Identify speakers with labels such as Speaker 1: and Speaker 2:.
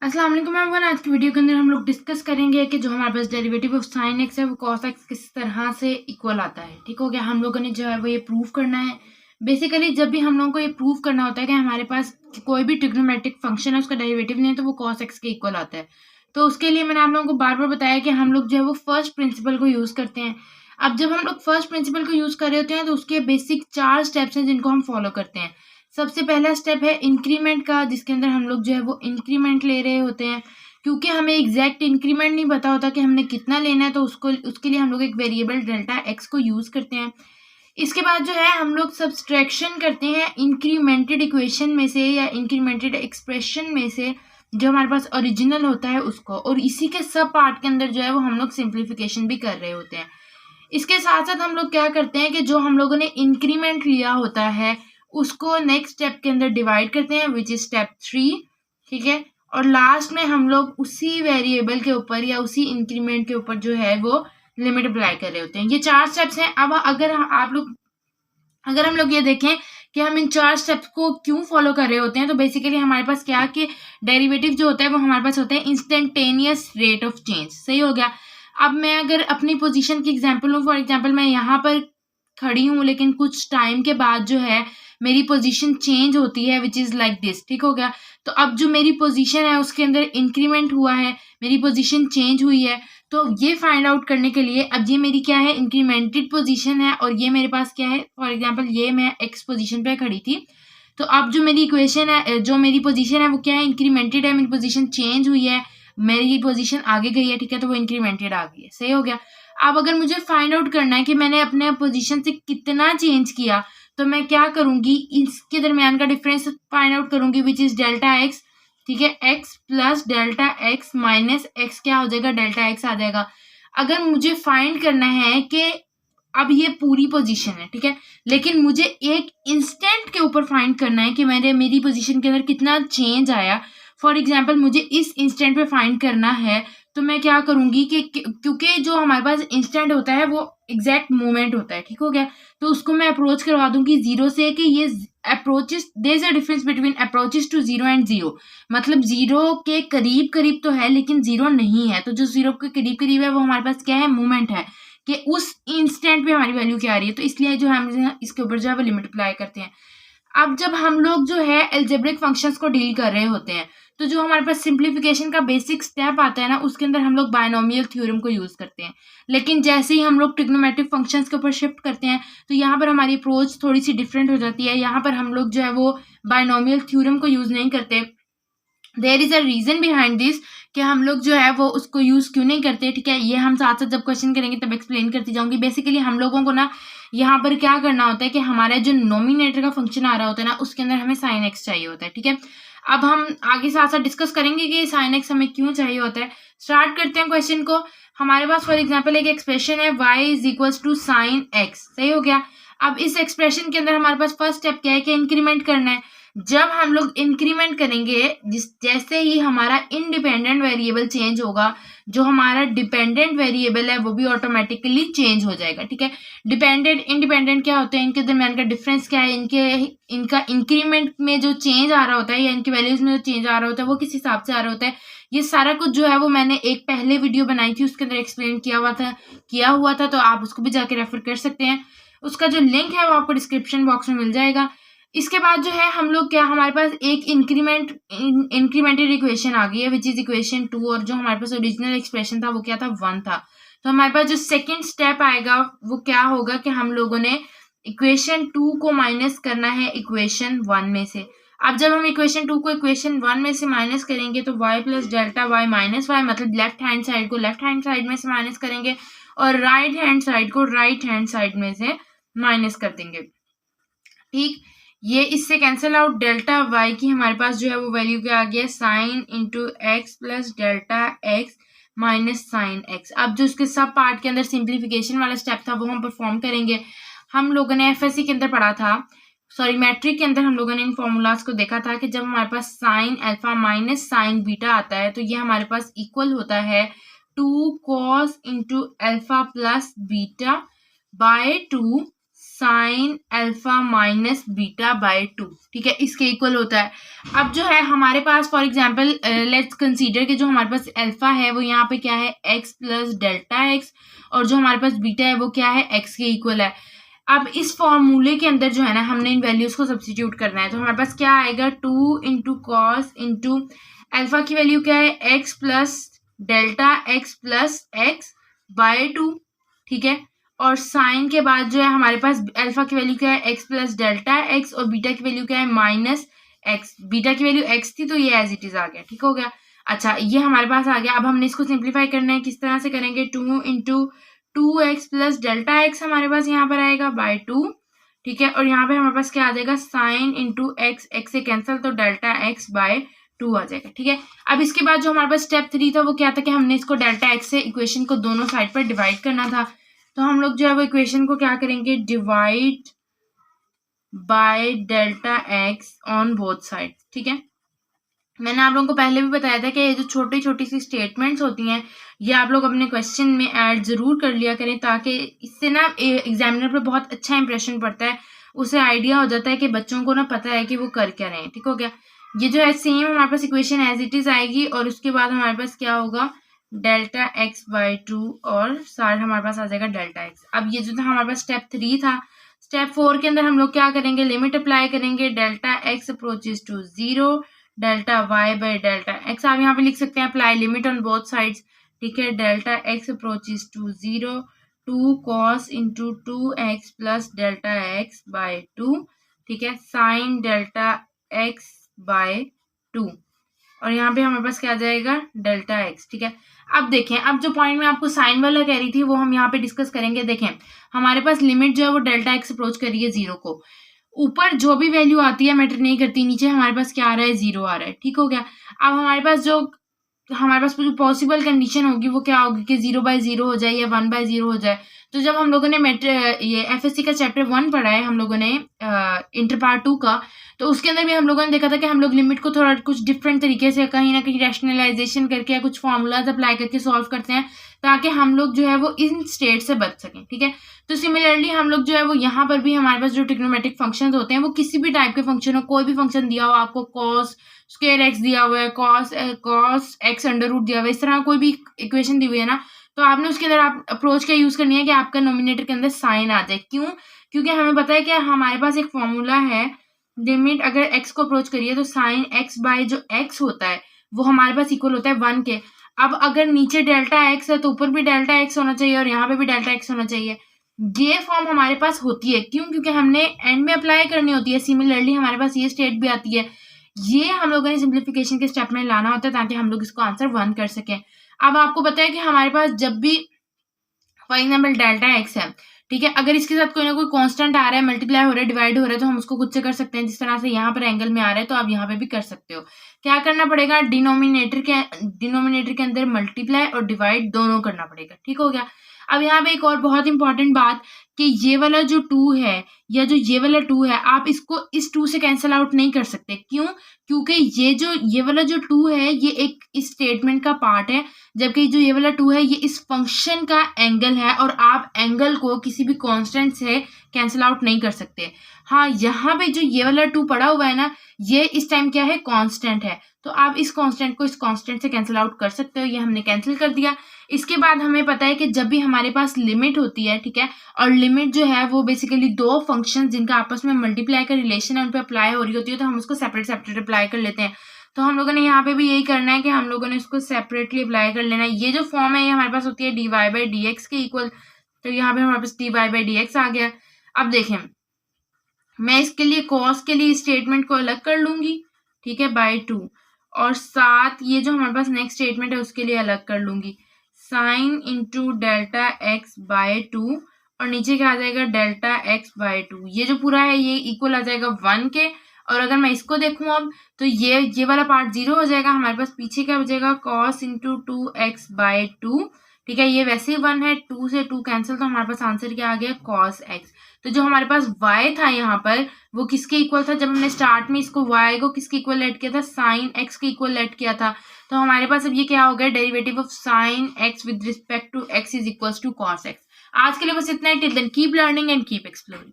Speaker 1: अस्सलाम वालेकुम एवरीवन। आज की वीडियो के अंदर हम लोग डिस्कस करेंगे कि जो हमारे पास डेरिवेटिव ऑफ साइन एक्स है वो कॉस एक्स किस तरह से इक्वल आता है। ठीक हो गया। हम लोगों ने जो है वो ये प्रूव करना है। बेसिकली जब भी हम लोगों को ये प्रूव करना होता है कि हमारे पास कोई भी ट्रिग्नोमेट्रिक फंक्शन है उसका डेरिवेटिव नहीं है तो वो कॉस एक्स के इक्वल आता है। तो उसके लिए मैंने आप लोगों को बार बार बताया कि हम लोग जो है वो फर्स्ट प्रिंसिपल को यूज करते हैं। अब जब हम लोग फर्स्ट प्रिंसिपल को यूज कर रहे होते हैं तो उसके बेसिक 4 स्टेप्स हैं जिनको हम फॉलो करते हैं। सबसे पहला स्टेप है इंक्रीमेंट का, जिसके अंदर हम लोग जो है वो इंक्रीमेंट ले रहे होते हैं। क्योंकि हमें एग्जैक्ट इंक्रीमेंट नहीं पता होता कि हमने कितना लेना है, तो उसके लिए हम लोग एक वेरिएबल डेल्टा एक्स को यूज करते हैं। इसके बाद जो है हम लोग सब्सट्रैक्शन करते हैं इंक्रीमेंटेड इक्वेशन में से या इंक्रीमेंटेड एक्सप्रेशन में से जो हमारे पास ओरिजिनल होता है उसको, और इसी के सब पार्ट के अंदर जो है वो हम लोग सिंप्लीफिकेशन भी कर रहे होते हैं। इसके साथ साथ हम लोग क्या करते हैं कि जो हम लोगों ने इंक्रीमेंट लिया होता है उसको नेक्स्ट स्टेप के अंदर डिवाइड करते हैं, विच इज स्टेप 3। ठीक है। और लास्ट में हम लोग उसी वेरिएबल के ऊपर या उसी इंक्रीमेंट के ऊपर जो है वो लिमिट अप्लाई कर रहे होते हैं। ये 4 स्टेप्स हैं। अब अगर हम लोग ये देखें कि हम इन 4 स्टेप्स को क्यों फॉलो कर रहे होते हैं, तो बेसिकली हमारे पास क्या कि डेरिवेटिव जो होता है वो हमारे पास होता है इंस्टेंटेनियस रेट ऑफ चेंज। सही हो गया। अब मैं अगर अपनी पोजीशन की एग्जांपल लूँ, फॉर एग्जांपल मैं यहाँ पर खड़ी हूँ लेकिन कुछ टाइम के बाद जो है मेरी पोजीशन चेंज होती है, विच इज लाइक दिस। ठीक हो गया। तो अब जो मेरी पोजीशन है उसके अंदर इंक्रीमेंट हुआ है, मेरी पोजीशन चेंज हुई है। तो ये फाइंड आउट करने के लिए अब ये मेरी क्या है, इंक्रीमेंटेड पोजीशन है, और ये मेरे पास क्या है, फॉर एग्जांपल ये मैं एक्स पोजीशन पे खड़ी थी। तो अब जो मेरी इक्वेशन है, जो मेरी पोजीशन है वो क्या है, इंक्रीमेंटेड है। मेरी पोजीशन चेंज हुई है, मेरी पोजीशन आगे गई है। ठीक है। तो वो इंक्रीमेंटेड आ गई है। सही हो गया। अब अगर मुझे फाइंड आउट करना है कि मैंने अपने पोजीशन से कितना चेंज किया, तो मैं क्या करूंगी, इसके दरमियान का डिफरेंस फाइंड आउट करूंगी, विच इज डेल्टा एक्स। ठीक है। X plus delta x minus x क्या हो जाएगा, डेल्टा एक्स आ जाएगा। अगर मुझे फाइंड करना है कि अब ये पूरी पोजीशन है, ठीक है, लेकिन मुझे एक इंस्टेंट के ऊपर फाइंड करना है कि मेरी पोजीशन के अंदर कितना चेंज आया। फॉर एग्जाम्पल मुझे इस इंस्टेंट पे फाइंड करना है, तो मैं क्या करूंगी कि क्योंकि जो हमारे पास इंस्टेंट होता है वो एग्जैक्ट मोमेंट होता है। ठीक हो गया। तो उसको मैं अप्रोच करवा दूंगी जीरो से, कि ये approaches, there is a difference between approaches to zero and zero. मतलब जीरो के करीब करीब तो है लेकिन जीरो नहीं है। तो जो जीरो के करीब करीब है वो हमारे पास क्या है, मोमेंट है, कि उस इंस्टेंट पे हमारी वैल्यू क्या आ रही है। तो इसलिए जो हम इसके ऊपर जो है वो लिमिट अप्लाई करते हैं। अब जब हम लोग जो है एल्जेब्रिक फंक्शंस को डील कर रहे होते हैं, तो जो हमारे पास सिंप्लीफिकेशन का बेसिक स्टेप आता है ना, उसके अंदर हम लोग बायनोमियल थ्योरम को यूज करते हैं। लेकिन जैसे ही हम लोग ट्रिग्नोमेट्रिक फंक्शंस के ऊपर शिफ्ट करते हैं तो यहाँ पर हमारी अप्रोच थोड़ी सी डिफरेंट हो जाती है। यहाँ पर हम लोग जो है वो बायनोमियल थ्योरम को यूज नहीं करते। There is a reason behind this कि हम लोग जो है वो उसको यूज क्यों नहीं करते। ठीक है। ये हम साथ साथ जब क्वेश्चन करेंगे तब एक्सप्लेन करती जाऊंगी। बेसिकली हम लोगों को ना यहाँ पर क्या करना होता है कि हमारा जो नोमिनेटर का फंक्शन आ रहा होता है ना, उसके अंदर हमें साइन एक्स चाहिए होता है। ठीक है। अब हम आगे साथ साथ डिस्कस करेंगे कि साइन एक्स हमें क्यों चाहिए होता है। स्टार्ट करते हैं क्वेश्चन को। हमारे पास फॉर एग्जाम्पल एक एक्सप्रेशन है y is equal to sine x. सही हो गया। अब इस एक्सप्रेशन के अंदर हमारे पास फर्स्ट स्टेप क्या है कि इंक्रीमेंट करना है। जब हम लोग इंक्रीमेंट करेंगे, जैसे ही हमारा इंडिपेंडेंट वेरिएबल चेंज होगा, जो हमारा डिपेंडेंट वेरिएबल है वो भी ऑटोमेटिकली चेंज हो जाएगा। ठीक है। डिपेंडेंट इंडिपेंडेंट क्या होते हैं, इनके दरमियान का डिफरेंस क्या है, इनका इंक्रीमेंट में जो चेंज आ रहा होता है या इनकी वैल्यूज में जो चेंज आ रहा होता है वो किस हिसाब से आ रहा होता है। ये सारा कुछ जो है वो मैंने एक पहले वीडियो बनाई थी उसके अंदर एक्सप्लेन किया हुआ था, तो आप उसको भी जाके रेफर कर सकते हैं। उसका जो लिंक है वो आपको डिस्क्रिप्शन बॉक्स में मिल जाएगा। इसके बाद जो है हम लोग क्या, हमारे पास एक इंक्रीमेंटेड इक्वेशन आ गई है, विच इज इक्वेशन 2, और जो हमारे पास ओरिजिनल एक्सप्रेशन था वो क्या था, 1 था। तो हमारे पास जो सेकंड स्टेप आएगा वो क्या होगा कि हम लोगों ने इक्वेशन 2 को माइनस करना है इक्वेशन 1 में से। अब जब हम इक्वेशन 2 को इक्वेशन 1 में से माइनस करेंगे तो y plus delta y minus y, मतलब लेफ्ट हैंड साइड को लेफ्ट हैंड साइड में से माइनस करेंगे और राइट हैंड साइड को राइट हैंड साइड में से माइनस कर देंगे। ठीक। ये इससे कैंसिल आउट, डेल्टा वाई की हमारे पास जो है वो वैल्यू क्या आ गया, sine into x plus delta x minus sine x. अब जो उसके सब पार्ट के अंदर सिंप्लीफिकेशन वाला स्टेप था वो हम परफॉर्म करेंगे। हम लोगों ने एफएससी के अंदर पढ़ा था, सॉरी मैट्रिक के अंदर हम लोगों ने इन फॉर्मूलाज को देखा था कि जब हमारे पास sine alpha minus sine beta आता है तो ये हमारे पास इक्वल होता है 2 cos into alpha plus beta by 2 sign alpha minus beta by 2, ठीक है, इसके इक्वल होता है। अब जो है हमारे पास फॉर एग्जांपल लेट्स कंसीडर कि जो हमारे पास अल्फा है वो यहाँ पे क्या है x प्लस डेल्टा एक्स, और जो हमारे पास बीटा है वो क्या है x के इक्वल है। अब इस फॉर्मूले के अंदर जो है ना हमने इन वैल्यूज को सब्स्टिट्यूट करना है, तो हमारे पास क्या आएगा 2 इंटू कॉस इंटू अल्फा की वैल्यू क्या है x plus delta x plus x by 2, ठीक है, और साइन के बाद जो है हमारे पास अल्फा की वैल्यू क्या है x प्लस डेल्टा एक्स, और बीटा की वैल्यू क्या है माइनस एक्स। बीटा की वैल्यू x थी तो ये एज इट इज आ गया, ठीक हो गया। अच्छा, ये हमारे पास आ गया। अब हमने इसको सिंप्लीफाई करना है, किस तरह से करेंगे, 2 into 2x plus delta x हमारे पास यहाँ पर आएगा बाय 2, ठीक है, और यहाँ पे हमारे पास क्या आ जाएगा साइन इंटू एक्स, एक्स से कैंसिल तो डेल्टा एक्स बाय 2 आ जाएगा, ठीक है। अब इसके बाद जो हमारे पास स्टेप 3 था वो क्या था कि हमने इसको डेल्टा एक्स से इक्वेशन को दोनों साइड पर डिवाइड करना था। तो हम लोग जो है वो इक्वेशन को क्या करेंगे, divide by delta x on both side, ठीक है। मैंने आप लोगों को पहले भी बताया था कि ये जो छोटी छोटी सी स्टेटमेंट्स होती हैं ये आप लोग अपने क्वेश्चन में ऐड जरूर कर लिया करें, ताकि इससे ना एग्जामिनर पे बहुत अच्छा इंप्रेशन पड़ता है, उसे आइडिया हो जाता है कि बच्चों को ना पता है कि वो कर क्या रहे हैं, ठीक हो गया। ये जो है सेम हमारे पास इक्वेशन एज इट इज आएगी, और उसके बाद हमारे पास क्या होगा डेल्टा एक्स बाय 2 और साइड हमारे पास आ जाएगा डेल्टा एक्स। अब ये जो था हमारे पास स्टेप 3 था। स्टेप 4 के अंदर हम लोग क्या करेंगे, लिमिट अप्लाई करेंगे, delta x approaches to 0 delta y by delta x. आप यहाँ पे लिख सकते हैं apply limit on both sides, ठीक है, delta x approaches to 0 2 cos into 2x plus delta x by 2, ठीक है, साइन डेल्टा एक्स बाय 2, और यहाँ पे हमारे पास क्या आ जाएगा डेल्टा एक्स, ठीक है। अब देखें, अब जो पॉइंट में आपको साइन वाला कह रही थी वो हम यहाँ पे डिस्कस करेंगे। देखें हमारे पास लिमिट जो है वो डेल्टा एक्स अप्रोच कर रही है 0 को, ऊपर जो भी वैल्यू आती है मैटर नहीं करती, नीचे हमारे पास क्या आ रहा है 0 आ रहा है, ठीक हो गया। अब हमारे पास जो पॉसिबल कंडीशन होगी वो क्या होगी कि 0/0 हो जाए या 1/0 हो जाए। तो जब हम लोगों ने ये एफएससी का चैप्टर 1 पढ़ा है हम लोगों ने इंटर पार्ट 2 का, तो उसके अंदर भी हम लोगों ने देखा था कि हम लोग लिमिट को थोड़ा कुछ डिफरेंट तरीके से कहीं ना कहीं रैशनलाइजेशन करके या कुछ फॉर्मूलाज अप्लाई करके सॉल्व करते हैं, ताकि हम लोग जो है वो इन स्टेट से बच सकें, ठीक है। तो सिमिलरली हम लोग जो है वो यहाँ पर भी हमारे पास जो ट्रिग्नोमेट्रिक फंक्शंस होते हैं वो किसी भी टाइप के फंक्शन हो, कोई भी फंक्शन दिया हो, आपको कॉस स्क्वायर एक्स दिया हुआ है, कॉस एक्स अंडर रूट दिया हुआ है, इस तरह कोई भी इक्वेशन दी हुई है ना, तो आपने उसके अंदर आप अप्रोच क्या यूज करनी है कि आपका नोमिनेटर के अंदर साइन आ जाए। क्यों? क्योंकि हमें पता है कि हमारे पास एक फॉर्मूला है, लिमिट अगर एक्स को अप्रोच करिए तो साइन एक्स बाय जो एक्स होता है वो हमारे पास इक्वल होता है 1 के। अब अगर नीचे डेल्टा एक्स है तो ऊपर भी डेल्टा एक्स होना चाहिए और यहाँ पे भी डेल्टा एक्स होना चाहिए। ये फॉर्म हमारे पास होती है, क्यों? क्योंकि हमने एंड में अप्लाई करनी होती है। सिमिलरली हमारे पास ये स्टेट भी आती है, ये हम लोगों ने सिंप्लीफिकेशन के स्टेप में लाना होता है ताकि हम लोग इसको आंसर 1 कर सकें। अब आपको पता है कि हमारे पास जब भी फॉर एग्जाम्पल डेल्टा एक्स है, ठीक है, अगर इसके साथ कोई ना कोई कांस्टेंट आ रहा है, मल्टीप्लाई हो रहा है, डिवाइड हो रहा है, तो हम उसको खुद से कर सकते हैं। जिस तरह से यहाँ पर एंगल में आ रहा है तो आप यहाँ पे भी कर सकते हो। क्या करना पड़ेगा, डिनोमिनेटर के अंदर मल्टीप्लाई और डिवाइड दोनों करना पड़ेगा, ठीक हो गया। अब यहाँ पे एक और बहुत इंपॉर्टेंट बात कि ये वाला जो 2 है या जो ये वाला 2 है, आप इसको इस 2 से कैंसिल आउट नहीं कर सकते। क्यों? क्योंकि ये वाला जो 2 है ये एक इस स्टेटमेंट का पार्ट है, जबकि जो ये वाला 2 है ये इस फंक्शन का एंगल है, और आप एंगल को किसी भी कांस्टेंट से कैंसिल आउट नहीं कर सकते। हाँ, यहाँ पे जो ये वाला 2 पड़ा हुआ है ना, ये इस टाइम क्या है, कांस्टेंट है, तो आप इस कांस्टेंट को इस कांस्टेंट से कैंसिल आउट कर सकते हो। ये हमने कैंसिल कर दिया। इसके बाद हमें पता है कि जब भी हमारे पास लिमिट होती है, ठीक है, और लिमिट जो है वो बेसिकली दो फंक्शन जिनका आपस में मल्टीप्लाई का रिलेशन है उन पे अप्लाई हो रही होती है, तो हम उसको सेपरेट अप्लाई कर लेते हैं। तो हम लोगों ने यहाँ पे भी यही करना है कि हम लोगों ने इसको सेपरेटली अप्लाई कर लेना है। ये जो फॉर्म है ये हमारे पास होती है dy/dx के इक्वल, तो यहाँ पे हमारे पास dy/dx आ गया। अब देखें, मैं इसके लिए कॉस के लिए स्टेटमेंट को अलग कर लूंगी, ठीक है, बाय 2, और साथ ये जो हमारे पास नेक्स्ट स्टेटमेंट है उसके लिए अलग कर लूंगी, sine into delta x by 2, और नीचे क्या आ जाएगा डेल्टा एक्स बाय 2। ये जो पूरा है ये इक्वल आ जाएगा 1 के, और अगर मैं इसको देखूं अब तो ये वाला पार्ट 0 हो जाएगा। हमारे पास पीछे क्या बचेगा, कॉस इंटू 2x बाय 2, ठीक है, ये वैसे ही 1 है, 2 से 2 कैंसिल, तो हमारे पास आंसर क्या आ गया, कॉस x। तो जो हमारे पास y था यहाँ पर वो किसके इक्वल था, जब हमने स्टार्ट में इसको y को किसके इक्वल लेट किया था, साइन x के इक्वल लेट किया था। तो हमारे पास अब ये क्या हो गया, derivative of sine x with respect to x is equal to cos x। आज के लिए बस इतना ही। Till then keep learning and keep exploring.